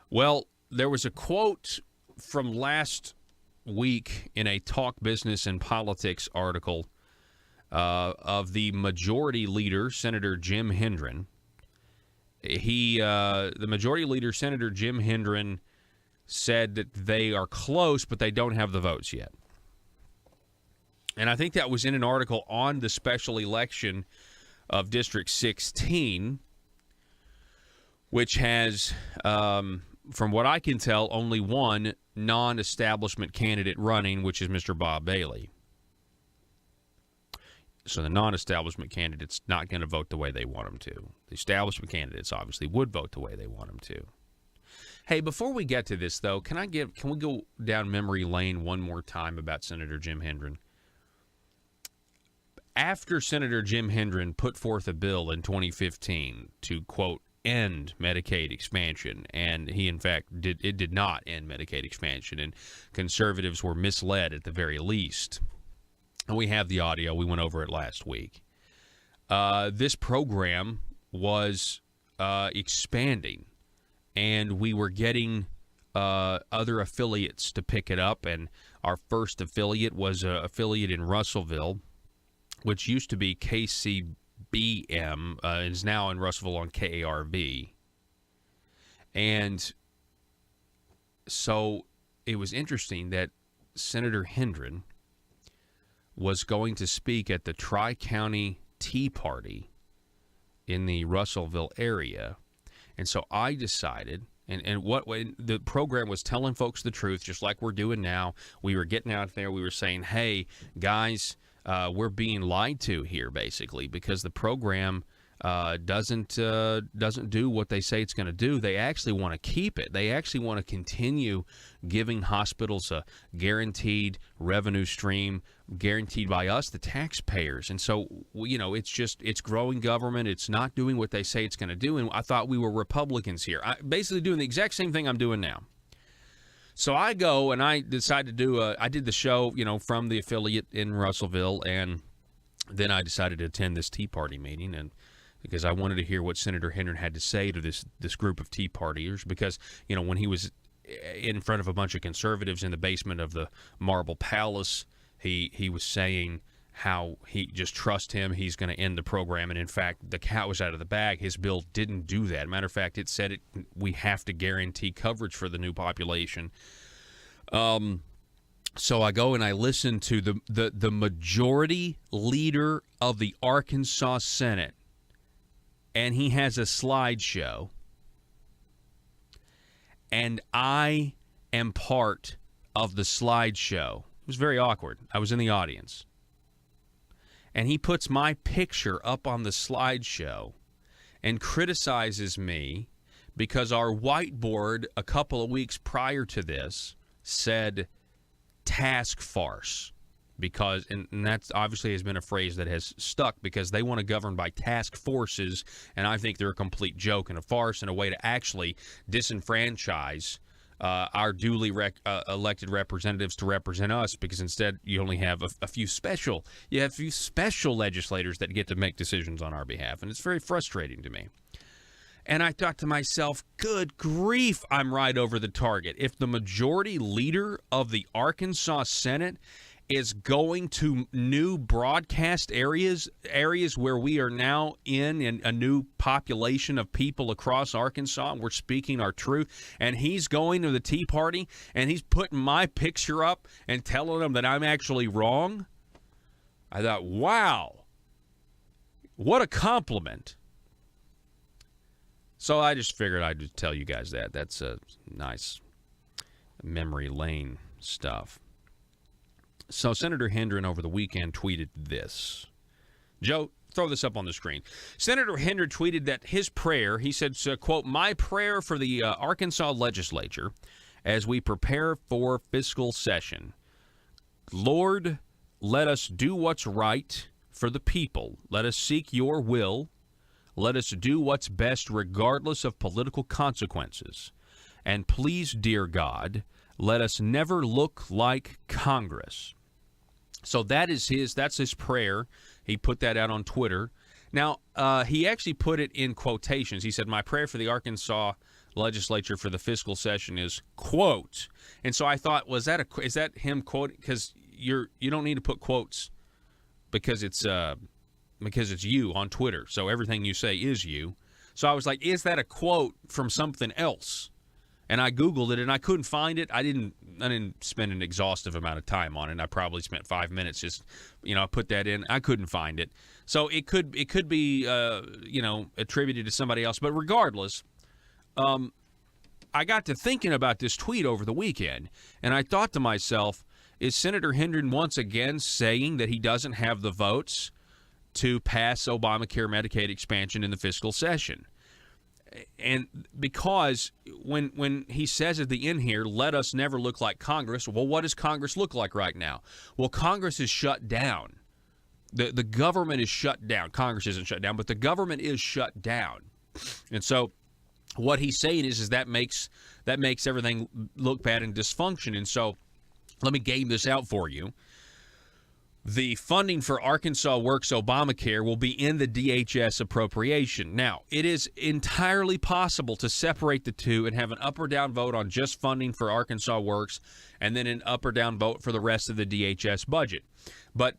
Well, there was a quote from last week in a Talk Business and Politics article of the majority leader, Senator Jim Hendren. The majority leader, Senator Jim Hendren, said that they are close, but they don't have the votes yet. And I think that was in an article on the special election of District 16, which has, from what I can tell, only one non-establishment candidate running, which is Mr. Bob Bailey. So the non-establishment candidate's not going to vote the way they want them to. The establishment candidates obviously would vote the way they want them to. Hey, before we get to this, though, can we go down memory lane one more time about Senator Jim Hendren? After Senator Jim Hendren put forth a bill in 2015 to, quote, end Medicaid expansion, and he, in fact, did not end Medicaid expansion, and conservatives were misled at the very least. And we have the audio. We went over it last week. This program was expanding, and we were getting other affiliates to pick it up, and our first affiliate was an affiliate in Russellville, which used to be KCBM, is now in Russellville on KARB. And so it was interesting that Senator Hendren was going to speak at the Tri-County Tea Party in the Russellville area. And so I decided, and what the program was telling folks the truth, just like we're doing now. We were getting out there. We were saying, hey, guys, we're being lied to here, basically, because the program doesn't do what they say it's going to do. They actually want to keep it. They actually want to continue giving hospitals a guaranteed revenue stream, guaranteed by us, the taxpayers. And so, it's growing government. It's not doing what they say it's going to do. And I thought we were Republicans here. Basically doing the exact same thing I'm doing now. So I go and I decide to do I did the show, from the affiliate in Russellville, and then I decided to attend this Tea Party meeting, and because I wanted to hear what Senator Hendren had to say to this group of Tea Partiers, because, when he was in front of a bunch of conservatives in the basement of the Marble Palace, he was saying how he just trust him, he's going to end the program, and in fact, the cat was out of the bag. His bill didn't do that. Matter of fact, it said we have to guarantee coverage for the new population. So I go and I listen to the majority leader of the Arkansas Senate, and he has a slideshow, and I am part of the slideshow. It was very awkward. I was in the audience. And he puts my picture up on the slideshow and criticizes me because our whiteboard a couple of weeks prior to this said task farce. Because, and that obviously has been a phrase that has stuck, because they want to govern by task forces, and I think they're a complete joke and a farce and a way to actually disenfranchise our duly elected representatives to represent us, because instead you only have a few special legislators that get to make decisions on our behalf, and it's very frustrating to me. And I thought to myself, good grief, I'm right over the target. If the majority leader of the Arkansas Senate is going to new broadcast areas where we are now in a new population of people across Arkansas, and we're speaking our truth, and he's going to the Tea Party, and he's putting my picture up and telling them that I'm actually wrong, I thought, wow, what a compliment. So I just figured I'd just tell you guys that. That's a nice memory lane stuff. So Senator Hendren over the weekend tweeted this. Joe, throw this up on the screen. Senator Hendren tweeted that his prayer, he said, quote, "My prayer for the Arkansas legislature as we prepare for fiscal session. Lord, let us do what's right for the people. Let us seek your will. Let us do what's best regardless of political consequences. And please, dear God, let us never look like Congress." So that's his prayer. He put that out on Twitter. Now, he actually put it in quotations. He said, my prayer for the Arkansas legislature for the fiscal session is, quote. And so I thought, is that him quoting? Because you don't need to put quotes because it's you on Twitter. So everything you say is you. So I was like, is that a quote from something else? And I Googled it, and I couldn't find it. I didn't spend an exhaustive amount of time on it. I probably spent 5 minutes just, I put that in. I couldn't find it. So it could be, attributed to somebody else. But regardless, I got to thinking about this tweet over the weekend, and I thought to myself, is Senator Hendren once again saying that he doesn't have the votes to pass Obamacare Medicaid expansion in the fiscal session? And because when he says at the end here, let us never look like Congress, well, what does Congress look like right now? Well, Congress is shut down. The government is shut down. Congress isn't shut down, but the government is shut down. And so what he's saying is that makes everything look bad and dysfunction. And so let me game this out for you. The funding for Arkansas Works Obamacare will be in the DHS appropriation. Now, it is entirely possible to separate the two and have an up or down vote on just funding for Arkansas Works and then an up or down vote for the rest of the DHS budget. But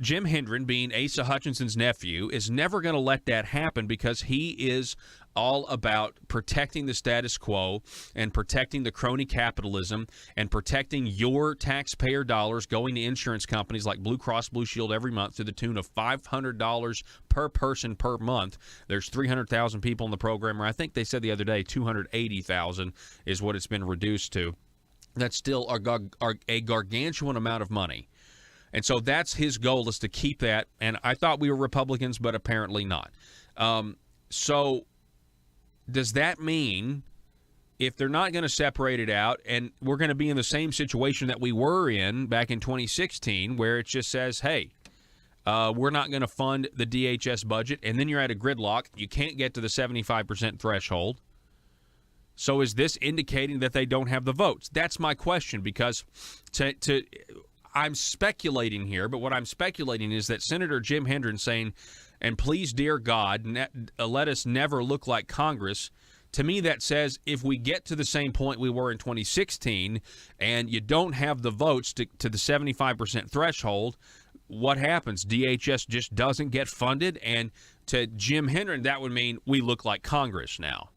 Jim Hendren, being Asa Hutchinson's nephew, is never going to let that happen because he is all about protecting the status quo and protecting the crony capitalism and protecting your taxpayer dollars going to insurance companies like Blue Cross Blue Shield every month to the tune of $500 per person per month. There's 300,000 people in the program, or I think they said the other day 280,000 is what it's been reduced to. That's still a gargantuan amount of money. And so that's his goal, is to keep that. And I thought we were Republicans, but apparently not. So does that mean if they're not going to separate it out and we're going to be in the same situation that we were in back in 2016 where it just says, hey, we're not going to fund the DHS budget, and then you're at a gridlock. You can't get to the 75% threshold. So is this indicating that they don't have the votes? That's my question, because I'm speculating here, but what I'm speculating is that Senator Jim Hendren saying, and please, dear God, let us never look like Congress. To me, that says if we get to the same point we were in 2016 and you don't have the votes to the 75% threshold, what happens? DHS just doesn't get funded, and to Jim Hendren, that would mean we look like Congress now.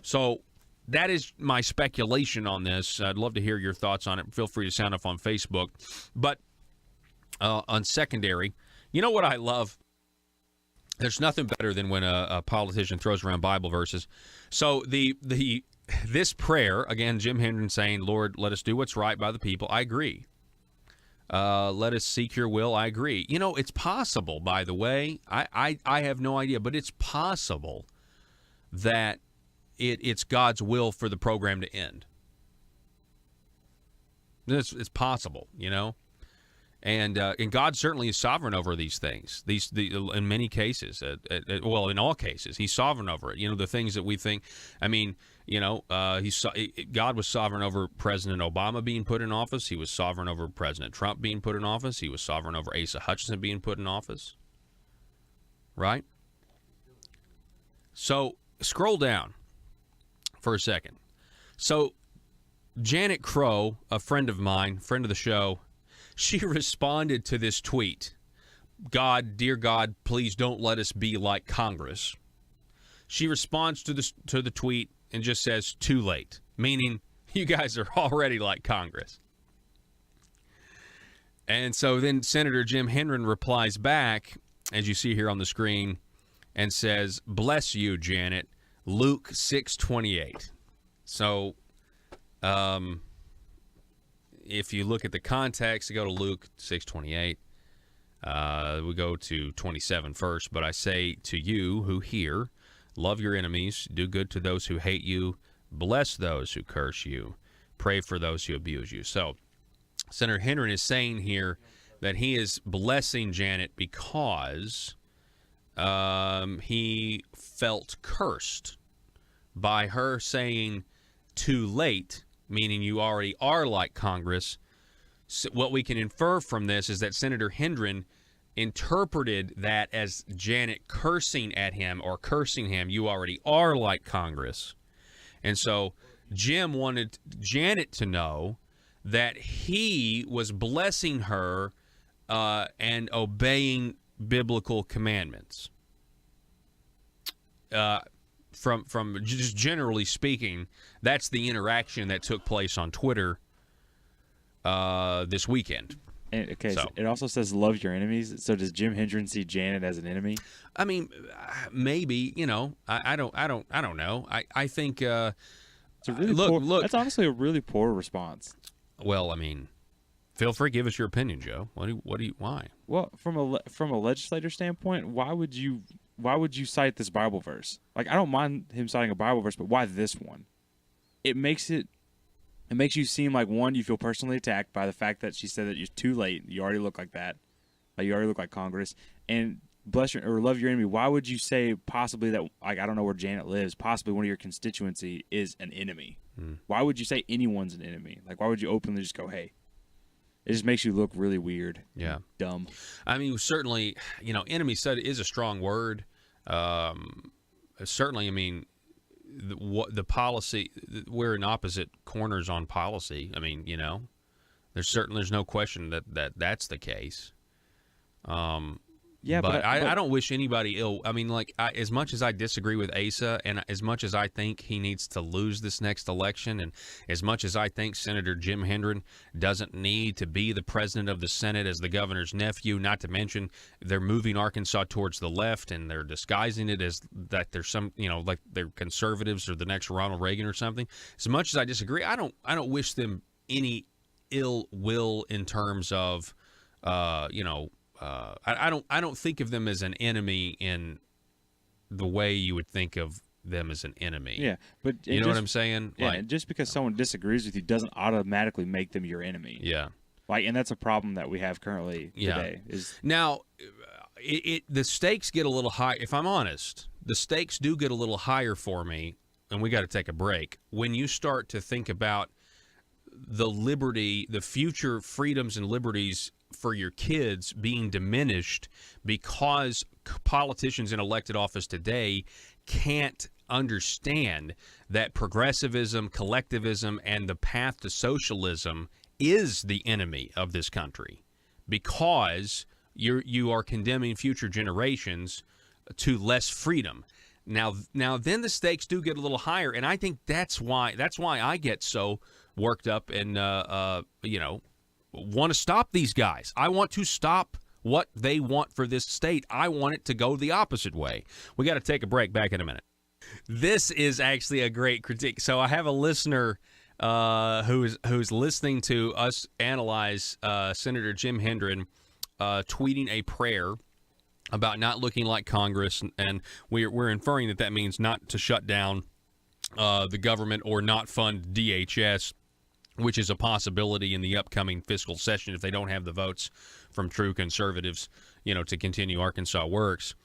So that is my speculation on this. I'd love to hear your thoughts on it. Feel free to sound off on Facebook. But on secondary, you know what I love? There's nothing better than when a politician throws around Bible verses. So this prayer, again, Jim Hendren saying, Lord, let us do what's right by the people. I agree. Let us seek your will. I agree. You know, it's possible, by the way. I have no idea, but it's possible that it's God's will for the program to end. It's possible, you know. And God certainly is sovereign over these things. In many cases, well, in all cases, He's sovereign over it. You know, the things that we think. I mean, you know, God was sovereign over President Obama being put in office. He was sovereign over President Trump being put in office. He was sovereign over Asa Hutchinson being put in office. Right. So scroll down for a second. So Janet Crow, a friend of mine, friend of the show, she responded to this tweet. God, dear God, please don't let us be like Congress. She responds to the tweet and just says, too late, meaning you guys are already like Congress. And so then Senator Jim Hendren replies back, as you see here on the screen, and says, bless you, Janet, Luke 6:28. So, if you look at the context, you go to Luke 6:28. We go to 27 first. But I say to you who hear, love your enemies, do good to those who hate you, bless those who curse you, pray for those who abuse you. So, Senator Hendren is saying here that he is blessing Janet because he felt cursed by her saying too late, meaning you already are like Congress. So what we can infer from this is that Senator Hendren interpreted that as Janet cursing at him or cursing him. You already are like Congress. And so Jim wanted Janet to know that he was blessing her and obeying biblical commandments. From just generally speaking, that's the interaction that took place on Twitter this weekend. And, so it also says love your enemies. So does Jim Hendren see Janet as an enemy? I mean, maybe, I don't know. I think it's a really look. That's honestly a really poor response. Well, I mean, feel free, give us your opinion, Joe. Why? Well, from a legislator standpoint, why would you cite this Bible verse? Like, I don't mind him citing a Bible verse, but why this one? It makes you seem like, one, you feel personally attacked by the fact that she said that you're too late. You already look like that. Like, you already look like Congress. And love your enemy. Why would you say possibly that, like, I don't know where Janet lives, possibly one of your constituency is an enemy? Why would you say anyone's an enemy? Like, why would you openly just go, hey? It just makes you look really weird. Yeah. Dumb. I mean, certainly, enemy said is a strong word. Certainly, I mean, the policy, we're in opposite corners on policy. I mean, there's no question that's the case. Yeah, but I don't wish anybody ill. I mean, like, as much as I disagree with Asa, and as much as I think he needs to lose this next election, and as much as I think Senator Jim Hendren doesn't need to be the president of the Senate as the governor's nephew, not to mention they're moving Arkansas towards the left, and they're disguising it as that there's some, like they're conservatives or the next Ronald Reagan or something. As much as I disagree, I don't wish them any ill will in terms of, I don't think of them as an enemy in the way you would think of them as an enemy. Yeah, but you know what I'm saying? Yeah, like, just because someone disagrees with you doesn't automatically make them your enemy. Yeah, like, and that's a problem that we have currently today. Now, the stakes get a little high. If I'm honest, the stakes do get a little higher for me, and we got to take a break when you start to think about the future freedoms and liberties for your kids being diminished because politicians in elected office today can't understand that progressivism, collectivism, and the path to socialism is the enemy of this country, because you are condemning future generations to less freedom. Now then the stakes do get a little higher, and I think that's why I get so worked up and want to stop these guys. I want to stop what they want for this state. I want it to go the opposite way. We got to take a break. Back in a minute. This is actually a great critique. So I have a listener who's listening to us analyze Senator Jim Hendren tweeting a prayer about not looking like Congress, and we're inferring that means not to shut down the government or not fund DHS, which is a possibility in the upcoming fiscal session if they don't have the votes from true conservatives, to continue Arkansas Works.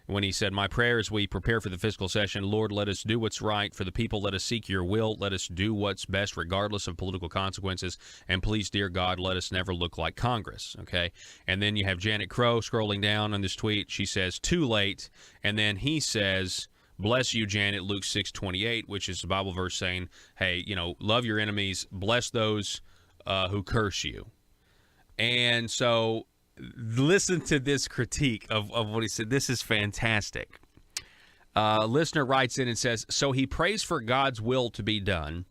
When he said, my prayer as we prepare for the fiscal session, Lord, let us do what's right for the people. Let us seek your will. Let us do what's best regardless of political consequences. And please, dear God, let us never look like Congress. Okay. And then you have Janet Crow scrolling down on this tweet. She says, too late. And then he says, bless you, Janet, Luke 6:28, which is a Bible verse saying, hey, love your enemies, bless those who curse you. And so listen to this critique of what he said. This is fantastic. Listener writes in and says, so he prays for God's will to be done,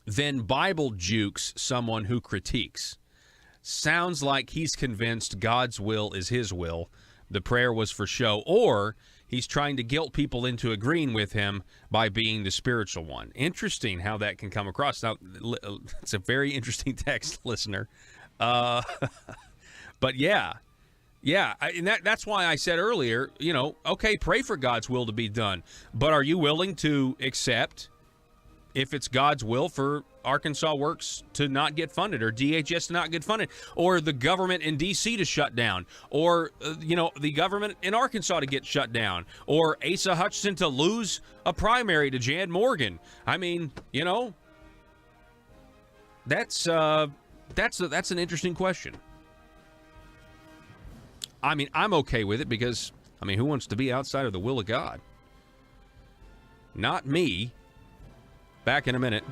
then Bible jukes someone who critiques. Sounds like he's convinced God's will is his will. The prayer was for show, or he's trying to guilt people into agreeing with him by being the spiritual one. Interesting how that can come across. Now, it's a very interesting text, listener. But yeah, and that's why I said earlier, okay, pray for God's will to be done. But are you willing to accept if it's God's will for Arkansas Works to not get funded, or DHS to not get funded, or the government in D.C. to shut down, or, the government in Arkansas to get shut down, or Asa Hutchinson to lose a primary to Jan Morgan? I mean, that's an interesting question. I mean, I'm okay with it because, I mean, who wants to be outside of the will of God? Not me. Back in a minute.